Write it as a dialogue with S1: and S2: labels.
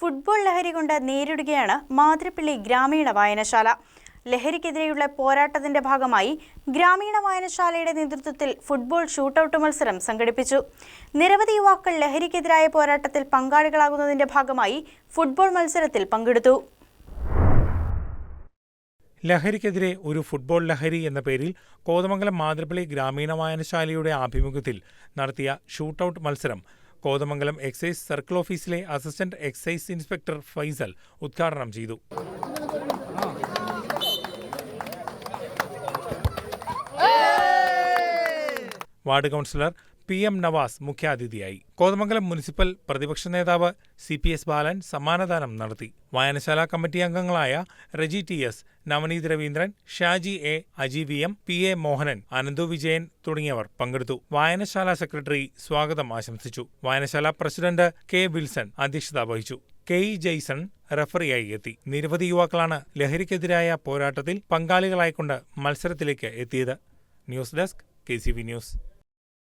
S1: Football ലഹരി കൊണ്ട് നേരിടുകയാണ് മാതൃപ്പള്ളി ഗ്രാമീണ വായനശാല. ലഹരിക്കെതിരെയുള്ള പോരാട്ടത്തിന്റെ ഭാഗമായി ഗ്രാമീണ വായനശാലയുടെ നേതൃത്വത്തിൽ ഫുട്ബോൾ ഷൂട്ടൌട്ട് മത്സരം സംഘടിപ്പിച്ചു. നിരവധി യുവാക്കൾ ലഹരിക്കെതിരായ പോരാട്ടത്തിൽ പങ്കാളികളാകുന്നതിന്റെ ഭാഗമായി ഫുട്ബോൾ മത്സരത്തിൽ പങ്കെടുത്തു.
S2: ലഹരിക്കെതിരെ ഒരു ഫുട്ബോൾ ലഹരി എന്ന പേരിൽ കോതമംഗലം മാതൃപ്പള്ളി ഗ്രാമീണ വായനശാലയുടെ ആഭിമുഖ്യത്തിൽ നടത്തിയ ഷൂട്ടൌട്ട് മത്സരം കോതമംഗലം എക്സൈസ് സർക്കിൾ ഓഫീസിലെ അസിസ്റ്റന്റ് എക്സൈസ് ഇൻസ്പെക്ടർ ഫൈസൽ ഉദ്ഘാടനം ചെയ്തു. വാർഡ് കൗൺസിലർ PM നവാസ് മുഖ്യാതിഥിയായി. കോതമംഗലം മുനിസിപ്പൽ പ്രതിപക്ഷ നേതാവ് CPS ബാലൻ സമ്മാനദാനം നടത്തി. വായനശാല കമ്മിറ്റി അംഗങ്ങളായ Reji TS, Navneet Raveendran, Shaji A, Aji VM, PA Mohanan, Ananthu Vijayan തുടങ്ങിയവർ പങ്കെടുത്തു. വായനശാല സെക്രട്ടറി സ്വാഗതം ആശംസിച്ചു. വായനശാല പ്രസിഡന്റ് K വിൽസൺ അധ്യക്ഷത വഹിച്ചു. K ജെയ്സൺ റഫറിയായി എത്തി. നിരവധി യുവാക്കളാണ് ലഹരിക്കെതിരായ പോരാട്ടത്തിൽ പങ്കാളികളായിക്കൊണ്ട് മത്സരത്തിലേക്ക് എത്തിയത്. News desk KCV news.